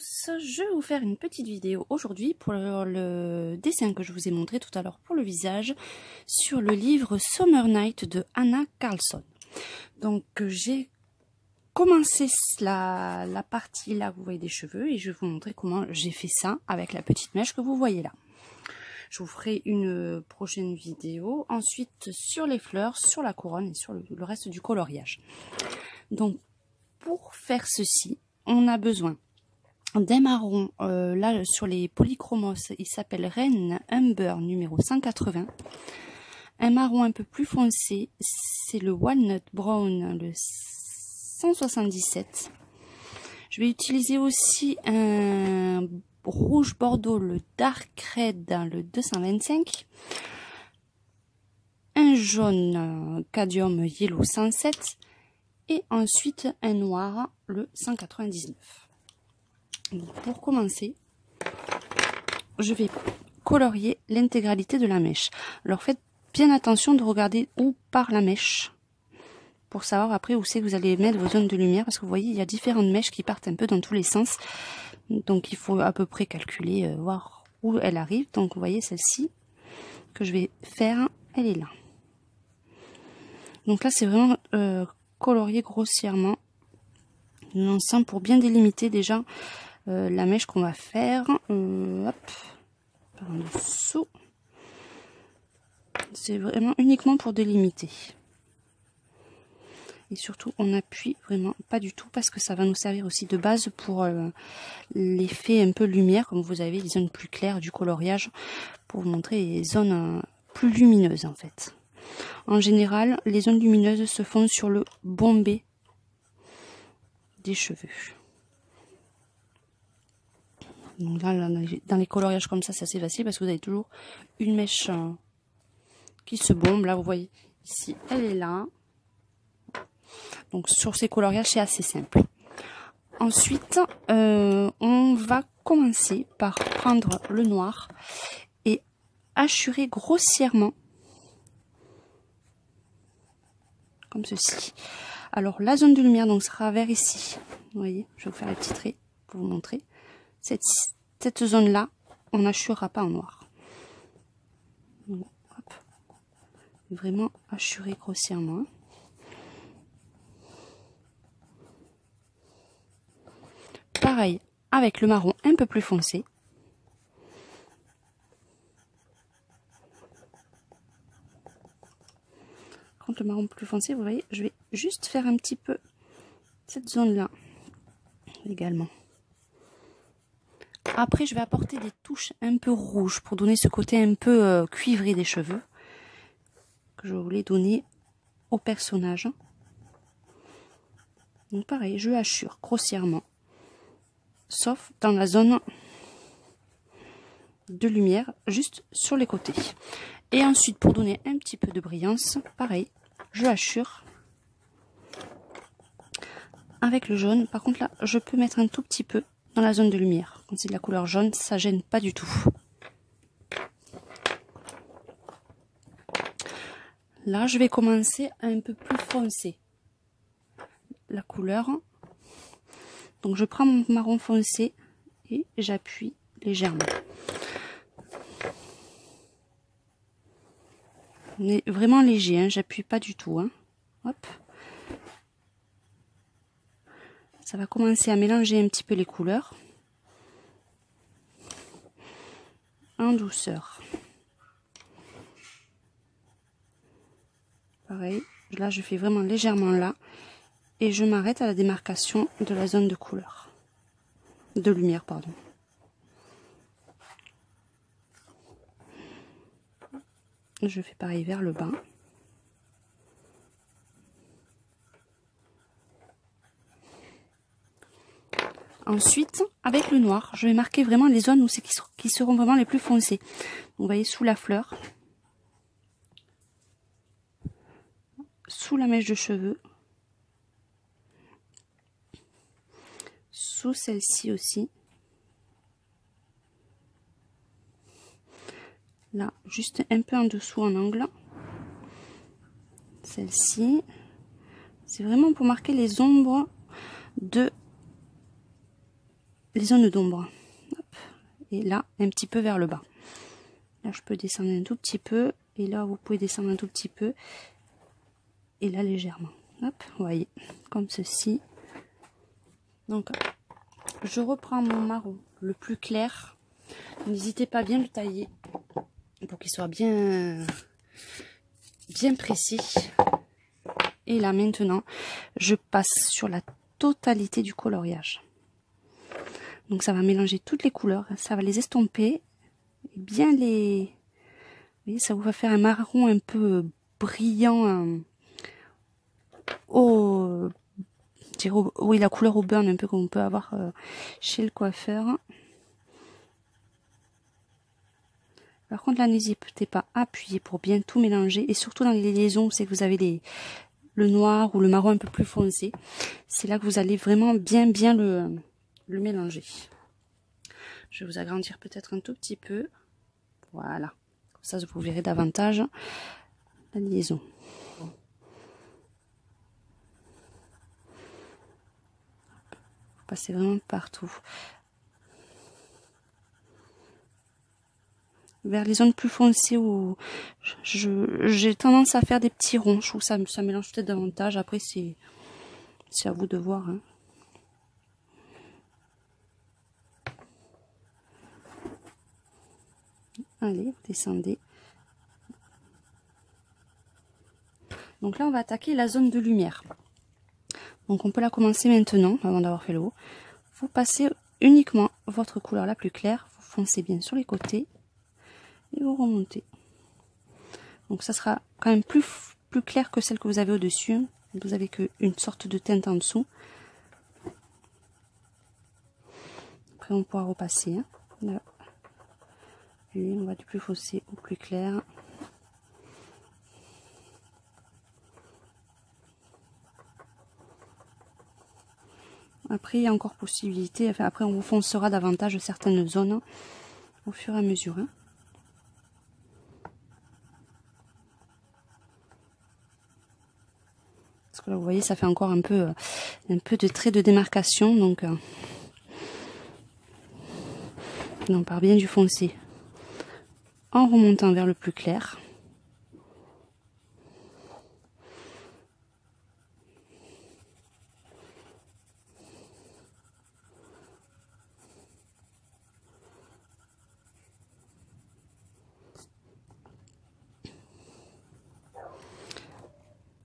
tous, je vais vous faire une petite vidéo aujourd'hui pour le dessin que je vous ai montré tout à l'heure pour le visage sur le livre Summer Night de Hanna Karlzon. Donc j'ai commencé la partie là, vous voyez des cheveux, et je vais vous montrer comment j'ai fait ça avec la petite mèche que vous voyez là. Je vous ferai une prochaine vidéo ensuite sur les fleurs, sur la couronne et sur le reste du coloriage. Donc pour faire ceci, on a besoin d'un marron, là sur les polychromos, il s'appelle Reine Umber numéro 180. Un marron un peu plus foncé, c'est le Walnut Brown, le 177. Je vais utiliser aussi un rouge bordeaux, le Dark Red, le 225. Un jaune Cadmium Yellow 107. Et ensuite un noir, le 199. Donc, pour commencer, je vais colorier l'intégralité de la mèche. Alors faites bien attention de regarder où part la mèche, pour savoir après où c'est que vous allez mettre vos zones de lumière, parce que vous voyez, il y a différentes mèches qui partent un peu dans tous les sens. Donc il faut à peu près calculer, voir où elle arrive. Donc vous voyez celle-ci que je vais faire, elle est là. Donc là c'est vraiment colorier grossièrement l'ensemble pour bien délimiter déjà la mèche qu'on va faire. Hop, par en dessous. C'est vraiment uniquement pour délimiter. Et surtout, on n'appuie vraiment pas du tout parce que ça va nous servir aussi de base pour l'effet un peu lumière, comme vous avez les zones plus claires du coloriage, pour vous montrer les zones plus lumineuses en fait. En général, les zones lumineuses se font sur le bombé des cheveux. Donc là, dans les coloriages comme ça, c'est assez facile parce que vous avez toujours une mèche qui se bombe. Là, vous voyez, ici, elle est là. Donc sur ces coloriages, c'est assez simple. Ensuite, on va commencer par prendre le noir et hachurer grossièrement, comme ceci. Alors la zone de lumière donc sera vers ici. Vous voyez, je vais vous faire les petits traits pour vous montrer. Cette zone-là, on n'hachurera pas en noir. Donc, hop. Vraiment hachurer grossièrement. Pareil avec le marron un peu plus foncé. Contre le marron plus foncé, vous voyez, je vais juste faire un petit peu cette zone-là également. Après, je vais apporter des touches un peu rouges pour donner ce côté un peu cuivré des cheveux que je voulais donner au personnage. Donc pareil, je hachure grossièrement, sauf dans la zone de lumière, juste sur les côtés. Et ensuite, pour donner un petit peu de brillance, pareil, je hachure avec le jaune. Par contre là, je peux mettre un tout petit peu dans la zone de lumière. Quand c'est de la couleur jaune, ça gêne pas du tout. Là, je vais commencer à un peu plus foncer la couleur. Donc je prends mon marron foncé et j'appuie légèrement. On est vraiment léger, hein, j'appuie pas du tout. Hein. Hop. Ça va commencer à mélanger un petit peu les couleurs. En douceur. Pareil, là je fais vraiment légèrement là. Et je m'arrête à la démarcation de la zone de couleur. De lumière, pardon. Je fais pareil vers le bas. Ensuite, avec le noir, je vais marquer vraiment les zones où c'est qui seront vraiment les plus foncées. Vous voyez, sous la fleur, sous la mèche de cheveux, sous celle-ci aussi. Là, juste un peu en dessous en angle. Celle-ci. C'est vraiment pour marquer les ombres de les zones d'ombre. Et là, un petit peu vers le bas. Là, je peux descendre un tout petit peu. Et là, vous pouvez descendre un tout petit peu. Et là, légèrement. Hop, vous voyez, comme ceci. Donc, je reprends mon marron le plus clair. N'hésitez pas à bien le tailler pour qu'il soit bien précis. Et là, maintenant, je passe sur la totalité du coloriage. Donc, ça va mélanger toutes les couleurs. Ça va les estomper. Et bien les... Vous voyez, ça vous va faire un marron un peu brillant. Oui, la couleur au burn, un peu comme on peut avoir chez le coiffeur. Par contre, là, n'hésitez pas à appuyer pour bien tout mélanger. Et surtout dans les liaisons où c'est que vous avez le noir ou le marron un peu plus foncé. C'est là que vous allez vraiment bien le mélanger. Je vais vous agrandir peut-être un tout petit peu. Voilà. Comme ça, vous verrez davantage la liaison. Vous passez vraiment partout. Vers les zones plus foncées où j'ai tendance à faire des petits ronds. Je trouve que ça mélange peut-être davantage. Après, c'est à vous de voir. Hein. Allez, vous descendez. Donc là, on va attaquer la zone de lumière. Donc on peut la commencer maintenant, avant d'avoir fait le haut. Vous passez uniquement votre couleur la plus claire. Vous foncez bien sur les côtés. Et vous remontez. Donc ça sera quand même plus clair que celle que vous avez au-dessus. Vous avez qu'une sorte de teinte en dessous. Après on pourra repasser. Hein. Là. Et on va du plus foncé au plus clair. Après il y a encore possibilité. Enfin, après on refoncera davantage certaines zones au fur et à mesure. Hein. Parce que là, vous voyez, ça fait encore un peu de trait de démarcation. Donc, on part bien du foncé en remontant vers le plus clair.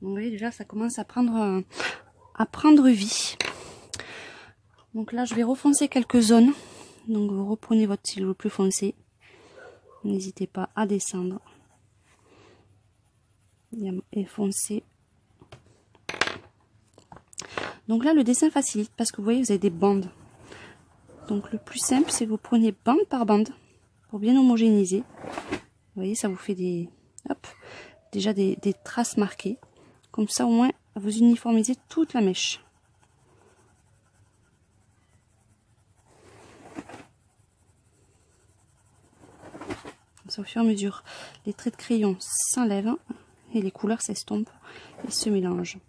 Vous voyez, déjà, ça commence à prendre vie. Donc là, je vais refoncer quelques zones. Donc, vous reprenez votre stylo le plus foncé. N'hésitez pas à descendre et foncer. Donc là, le dessin facilite parce que vous voyez, vous avez des bandes. Donc, le plus simple, c'est que vous prenez bande par bande pour bien homogénéiser. Vous voyez, ça vous fait déjà des traces marquées. Comme ça, au moins, vous uniformisez toute la mèche. Comme ça, au fur et à mesure, les traits de crayon s'enlèvent et les couleurs s'estompent et se mélangent.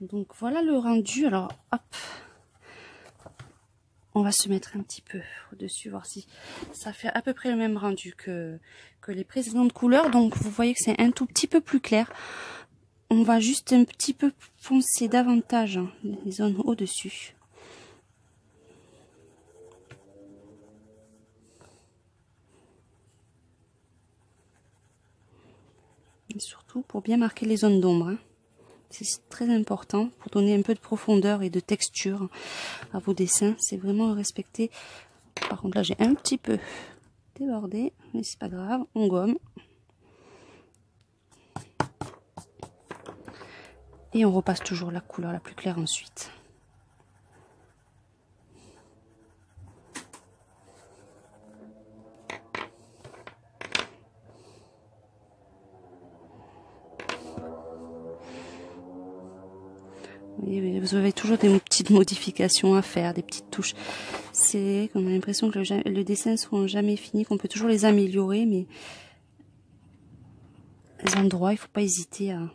Donc voilà le rendu. Alors hop, on va se mettre un petit peu au-dessus, voir si ça fait à peu près le même rendu que les précédentes couleurs. Donc vous voyez que c'est un tout petit peu plus clair. On va juste un petit peu foncer davantage les zones au-dessus. Et surtout pour bien marquer les zones d'ombre. Hein. C'est très important pour donner un peu de profondeur et de texture à vos dessins. C'est vraiment respecter. Par contre là j'ai un petit peu débordé, mais c'est pas grave, on gomme. Et on repasse toujours la couleur la plus claire ensuite. Et vous avez toujours des petites modifications à faire, des petites touches. C'est qu'on a l'impression que le dessin ne sont jamais finis, qu'on peut toujours les améliorer, mais les endroits, il faut pas hésiter à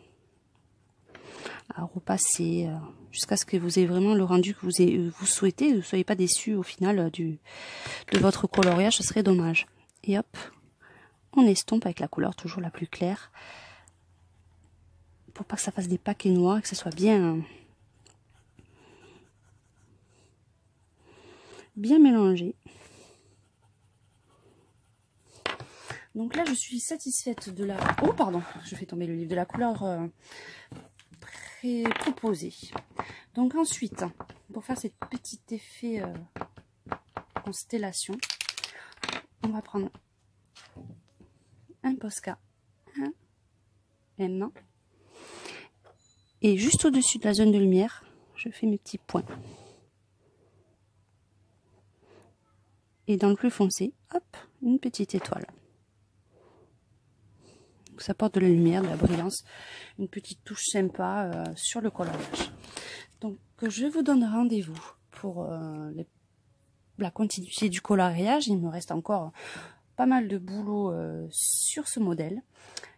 repasser jusqu'à ce que vous ayez vraiment le rendu que vous souhaitez. Ne soyez pas déçus au final de votre coloriage, ce serait dommage. Et hop, on estompe avec la couleur toujours la plus claire, pour pas que ça fasse des paquets noirs, que ça soit bien mélangé. Donc là, je suis satisfaite de la... Oh, pardon, je fais tomber le livre, de la couleur proposée. Donc ensuite, pour faire ce petit effet constellation, on va prendre un Posca, un M, et juste au-dessus de la zone de lumière, je fais mes petits points. Et dans le plus foncé, hop, une petite étoile. Donc ça apporte de la lumière, de la brillance, une petite touche sympa sur le coloriage. Donc je vous donne rendez-vous pour la continuité du coloriage. Il me reste encore pas mal de boulot sur ce modèle.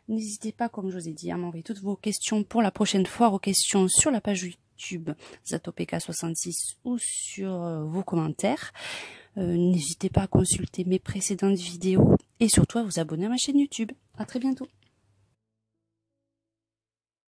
N'hésitez pas, comme je vous ai dit, à m'envoyer toutes vos questions pour la prochaine fois, aux questions sur la page YouTube ZatoPK66 ou sur vos commentaires. N'hésitez pas à consulter mes précédentes vidéos et surtout à vous abonner à ma chaîne YouTube. À très bientôt.